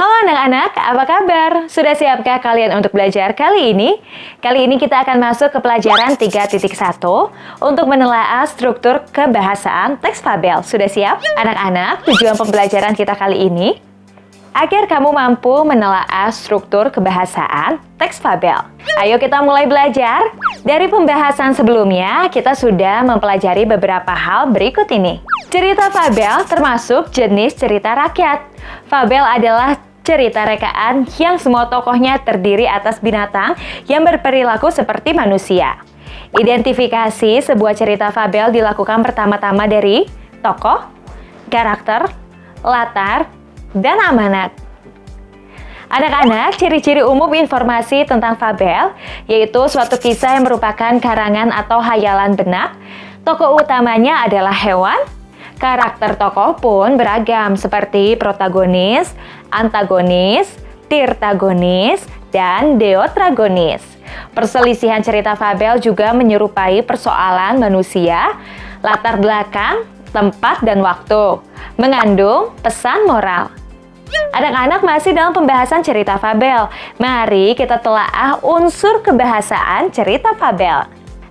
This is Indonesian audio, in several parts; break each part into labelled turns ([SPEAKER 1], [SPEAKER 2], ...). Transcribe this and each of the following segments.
[SPEAKER 1] Halo anak-anak, apa kabar? Sudah siapkah kalian untuk belajar kali ini? Kali ini kita akan masuk ke pelajaran 3.1 untuk menelaah struktur kebahasaan teks fabel. Sudah siap? Anak-anak, tujuan pembelajaran kita kali ini agar kamu mampu menelaah struktur kebahasaan teks fabel. Ayo kita mulai belajar. Dari pembahasan sebelumnya, kita sudah mempelajari beberapa hal berikut ini. Cerita fabel termasuk jenis cerita rakyat. Fabel adalah cerita rekaan yang semua tokohnya terdiri atas binatang yang berperilaku seperti manusia. Identifikasi sebuah cerita fabel dilakukan pertama-tama dari tokoh, karakter, latar, dan amanat. Anak-anak, ciri-ciri umum informasi tentang fabel yaitu suatu kisah yang merupakan karangan atau hayalan benak. Tokoh utamanya adalah hewan. Karakter tokoh pun beragam seperti protagonis, antagonis, tirtagonis, dan deutragonis. Perselisihan cerita fabel juga menyerupai persoalan manusia, latar belakang, tempat, dan waktu, mengandung pesan moral. Anak-anak masih dalam pembahasan cerita fabel. Mari kita telaah unsur kebahasaan cerita fabel.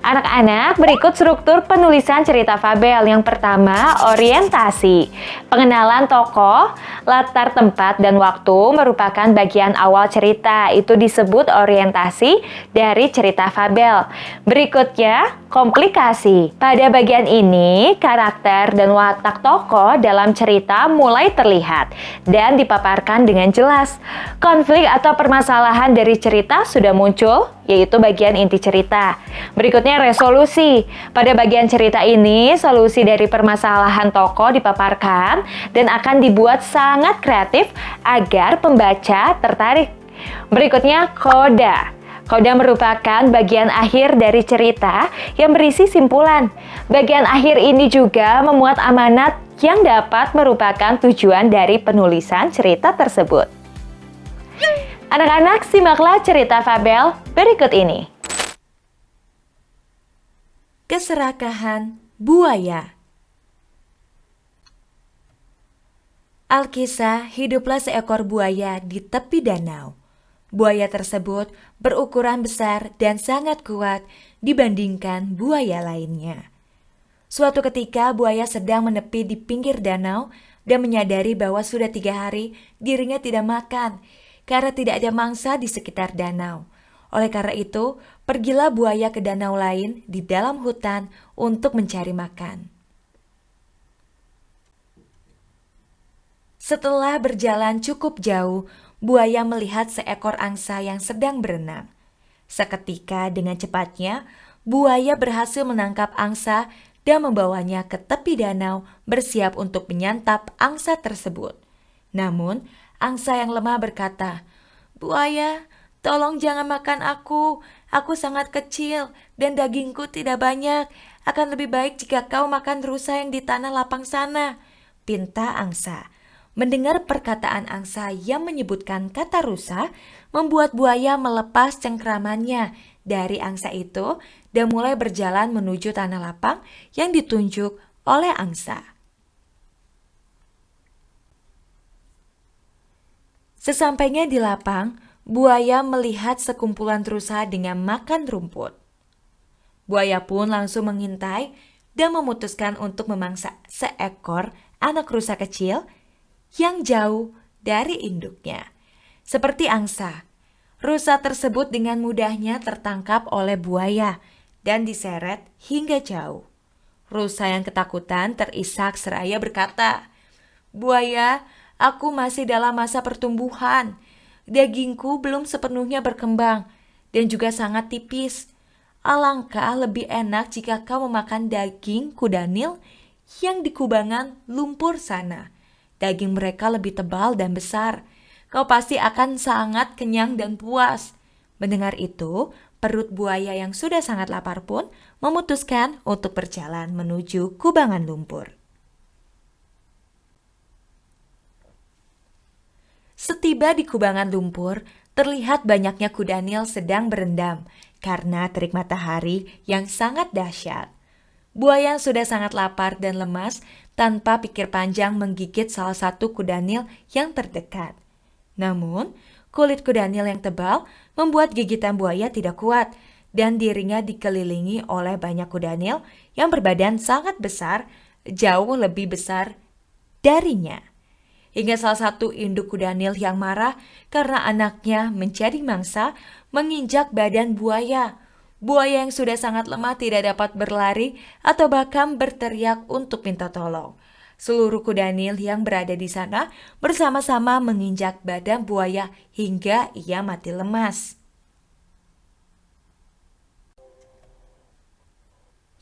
[SPEAKER 1] Anak-anak, berikut struktur penulisan cerita fabel. Yang pertama, orientasi. Pengenalan tokoh, latar tempat, dan waktu merupakan bagian awal cerita. Itu disebut orientasi dari cerita fabel. Berikutnya, komplikasi. Pada bagian ini, karakter dan watak tokoh dalam cerita mulai terlihat dan dipaparkan dengan jelas. Konflik atau permasalahan dari cerita sudah muncul, yaitu bagian inti cerita. Berikutnya, resolusi. Pada bagian cerita ini, solusi dari permasalahan tokoh dipaparkan dan akan dibuat sangat kreatif agar pembaca tertarik. Berikutnya, koda. Koda merupakan bagian akhir dari cerita yang berisi simpulan. Bagian akhir ini juga memuat amanat yang dapat merupakan tujuan dari penulisan cerita tersebut. Anak-anak, simaklah cerita fabel berikut ini.
[SPEAKER 2] Keserakahan buaya. Alkisah, hiduplah seekor buaya di tepi danau. Buaya tersebut berukuran besar dan sangat kuat dibandingkan buaya lainnya. Suatu ketika buaya sedang menepi di pinggir danau dan menyadari bahwa sudah 3 hari dirinya tidak makan karena tidak ada mangsa di sekitar danau. Oleh karena itu, pergilah buaya ke danau lain di dalam hutan untuk mencari makan. Setelah berjalan cukup jauh, buaya melihat seekor angsa yang sedang berenang. Seketika dengan cepatnya, buaya berhasil menangkap angsa dan membawanya ke tepi danau bersiap untuk menyantap angsa tersebut. Namun, angsa yang lemah berkata, "Buaya, tolong jangan makan aku. Aku sangat kecil dan dagingku tidak banyak. Akan lebih baik jika kau makan rusa yang di tanah lapang sana," pinta angsa. Mendengar perkataan angsa yang menyebutkan kata rusa, membuat buaya melepas cengkramannya dari angsa itu dan mulai berjalan menuju tanah lapang yang ditunjuk oleh angsa. Sesampainya di lapang, buaya melihat sekumpulan rusa dengan makan rumput. Buaya pun langsung mengintai dan memutuskan untuk memangsa seekor anak rusa kecil yang jauh dari induknya. Seperti angsa, rusa tersebut dengan mudahnya tertangkap oleh buaya dan diseret hingga jauh. Rusa yang ketakutan terisak seraya berkata, "Buaya, aku masih dalam masa pertumbuhan. Dagingku belum sepenuhnya berkembang dan juga sangat tipis. Alangkah lebih enak jika kau memakan daging kuda Nil yang di kubangan lumpur sana. Daging mereka lebih tebal dan besar. Kau pasti akan sangat kenyang dan puas." Mendengar itu, perut buaya yang sudah sangat lapar pun memutuskan untuk berjalan menuju kubangan lumpur. Setiba di kubangan lumpur, terlihat banyaknya kuda Nil sedang berendam karena terik matahari yang sangat dahsyat. Buaya yang sudah sangat lapar dan lemas tanpa pikir panjang menggigit salah satu kuda Nil yang terdekat. Namun, kulit kuda Nil yang tebal membuat gigitan buaya tidak kuat dan dirinya dikelilingi oleh banyak kuda Nil yang berbadan sangat besar, jauh lebih besar darinya. Hingga salah satu induk kuda Nil yang marah karena anaknya menjadi mangsa menginjak badan buaya. Buaya yang sudah sangat lemah tidak dapat berlari atau bahkan berteriak untuk minta tolong. Seluruh kuda Nil yang berada di sana bersama-sama menginjak badan buaya hingga ia mati lemas.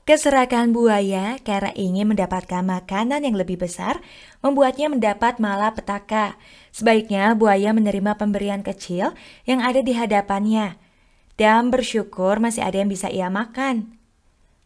[SPEAKER 2] Keserakahan buaya karena ingin mendapatkan makanan yang lebih besar membuatnya mendapat malapetaka. Sebaiknya buaya menerima pemberian kecil yang ada di hadapannya dan bersyukur masih ada yang bisa ia makan.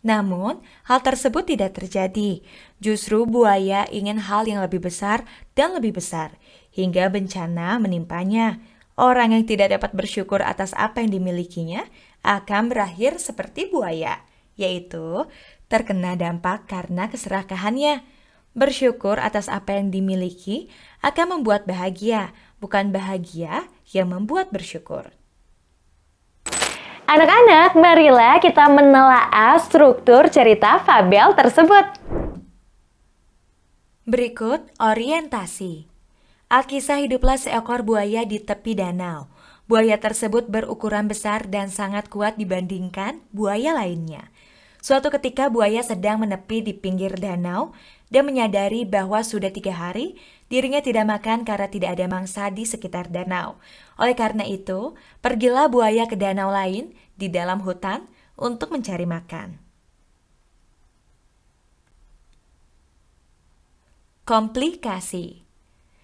[SPEAKER 2] Namun, hal tersebut tidak terjadi. Justru buaya ingin hal yang lebih besar dan lebih besar, hingga bencana menimpanya. Orang yang tidak dapat bersyukur atas apa yang dimilikinya akan berakhir seperti buaya, yaitu terkena dampak karena keserakahannya. Bersyukur atas apa yang dimiliki akan membuat bahagia, bukan bahagia yang membuat bersyukur.
[SPEAKER 1] Anak-anak, marilah kita menelaah struktur cerita fabel tersebut.
[SPEAKER 2] Berikut orientasi. Alkisah hiduplah seekor buaya di tepi danau. Buaya tersebut berukuran besar dan sangat kuat dibandingkan buaya lainnya. Suatu ketika buaya sedang menepi di pinggir danau dan menyadari bahwa sudah 3 hari dirinya tidak makan karena tidak ada mangsa di sekitar danau. Oleh karena itu, pergilah buaya ke danau lain di dalam hutan untuk mencari makan. Komplikasi.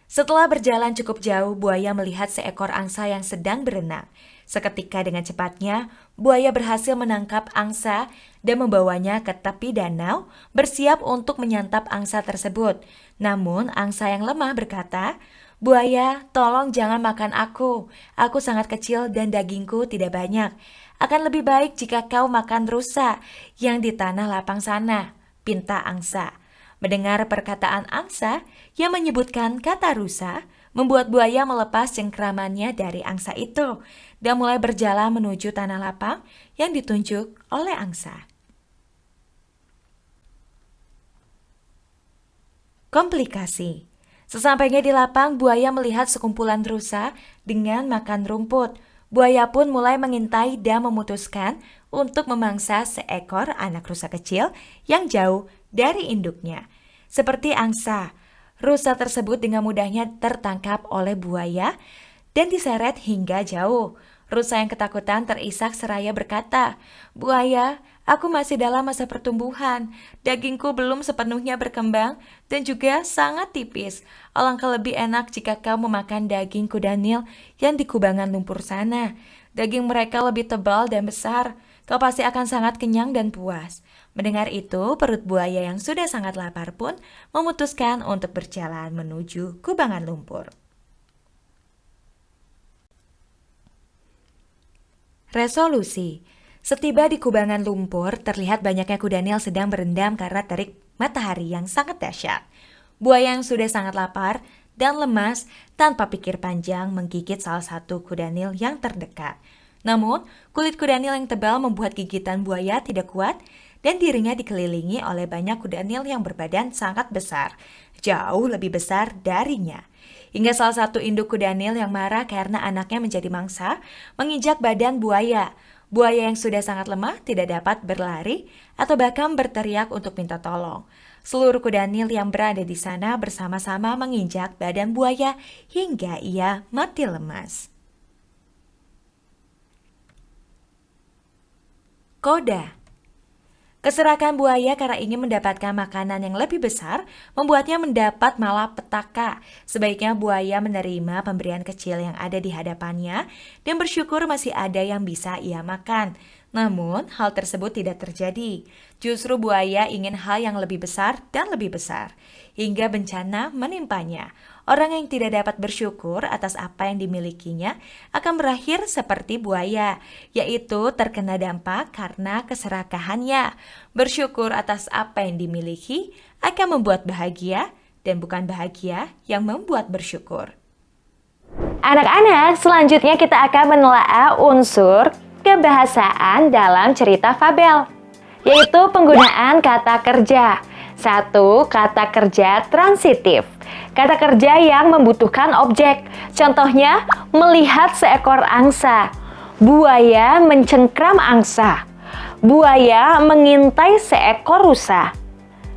[SPEAKER 2] Setelah berjalan cukup jauh, buaya melihat seekor angsa yang sedang berenang. Seketika dengan cepatnya, buaya berhasil menangkap angsa dan membawanya ke tepi danau, bersiap untuk menyantap angsa tersebut. Namun, angsa yang lemah berkata, "Buaya, tolong jangan makan aku. Aku sangat kecil dan dagingku tidak banyak. Akan lebih baik jika kau makan rusa yang di tanah lapang sana," pinta angsa. Mendengar perkataan angsa yang menyebutkan kata rusa, membuat buaya melepas cengkramannya dari angsa itu dan mulai berjalan menuju tanah lapang yang ditunjuk oleh angsa. Komplikasi. Sesampainya di lapang, buaya melihat sekumpulan rusa dengan makan rumput. Buaya pun mulai mengintai dan memutuskan untuk memangsa seekor anak rusa kecil yang jauh dari induknya. Seperti angsa, rusa tersebut dengan mudahnya tertangkap oleh buaya dan diseret hingga jauh. Rusa yang ketakutan terisak seraya berkata, "Buaya, aku masih dalam masa pertumbuhan. Dagingku belum sepenuhnya berkembang dan juga sangat tipis. Alangkah lebih enak jika kau memakan daging kuda Nil yang di kubangan lumpur sana. Daging mereka lebih tebal dan besar. Kau pasti akan sangat kenyang dan puas." Mendengar itu, perut buaya yang sudah sangat lapar pun memutuskan untuk berjalan menuju kubangan lumpur. Resolusi. Setiba di kubangan lumpur, terlihat banyaknya kuda Nil sedang berendam karena terik matahari yang sangat dahsyat. Buaya yang sudah sangat lapar dan lemas tanpa pikir panjang menggigit salah satu kuda Nil yang terdekat. Namun, kulit kuda Nil yang tebal membuat gigitan buaya tidak kuat dan dirinya dikelilingi oleh banyak kuda Nil yang berbadan sangat besar, jauh lebih besar darinya. Hingga salah satu induk kuda Nil yang marah karena anaknya menjadi mangsa, menginjak badan buaya. Buaya yang sudah sangat lemah tidak dapat berlari atau bahkan berteriak untuk minta tolong. Seluruh kuda Nil yang berada di sana bersama-sama menginjak badan buaya hingga ia mati lemas. Koda. Keserakahan buaya karena ingin mendapatkan makanan yang lebih besar membuatnya mendapat malapetaka. Sebaiknya buaya menerima pemberian kecil yang ada di hadapannya dan bersyukur masih ada yang bisa ia makan. Namun, hal tersebut tidak terjadi. Justru buaya ingin hal yang lebih besar dan lebih besar, hingga bencana menimpanya. Orang yang tidak dapat bersyukur atas apa yang dimilikinya akan berakhir seperti buaya, yaitu terkena dampak karena keserakahannya. Bersyukur atas apa yang dimiliki akan membuat bahagia, dan bukan bahagia yang membuat bersyukur.
[SPEAKER 1] Anak-anak, selanjutnya kita akan menelaah unsur kebahasaan dalam cerita fabel, yaitu penggunaan kata kerja. 1. Kata kerja transitif. Kata kerja yang membutuhkan objek. Contohnya, melihat seekor angsa. Buaya mencengkram angsa. Buaya mengintai seekor rusa.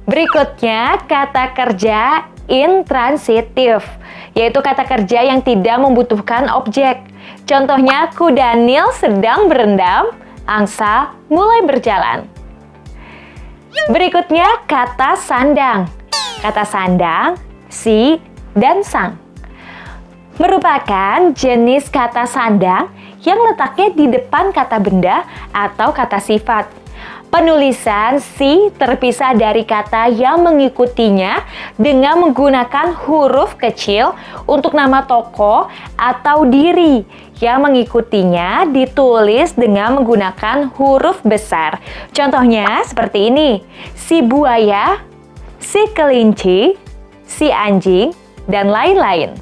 [SPEAKER 1] Berikutnya, kata kerja intransitif, yaitu kata kerja yang tidak membutuhkan objek. Contohnya, kuda Nil sedang berendam, angsa mulai berjalan. Berikutnya, kata sandang. Kata sandang, si, dan sang merupakan jenis kata sandang yang letaknya di depan kata benda atau kata sifat. Penulisan si terpisah dari kata yang mengikutinya dengan menggunakan huruf kecil untuk nama tokoh atau diri. Yang mengikutinya ditulis dengan menggunakan huruf besar. Contohnya seperti ini: si buaya, si kelinci, si anjing, dan lain-lain.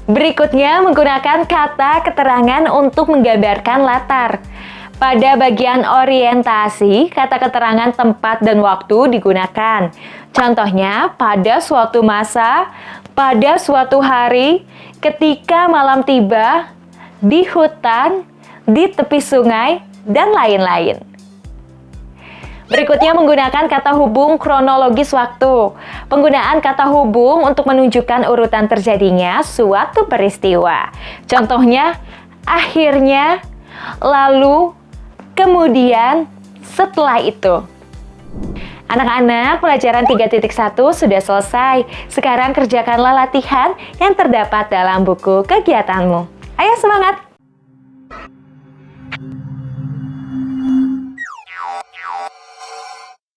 [SPEAKER 1] Berikutnya menggunakan kata keterangan untuk menggambarkan latar. Pada bagian orientasi, kata keterangan tempat dan waktu digunakan. Contohnya, pada suatu masa, pada suatu hari, ketika malam tiba, di hutan, di tepi sungai, dan lain-lain. Berikutnya menggunakan kata hubung kronologis waktu. Penggunaan kata hubung untuk menunjukkan urutan terjadinya suatu peristiwa. Contohnya, akhirnya, lalu, kemudian, setelah itu. Anak-anak, pelajaran 3.1 sudah selesai. Sekarang kerjakanlah latihan yang terdapat dalam buku kegiatanmu. Ayo semangat!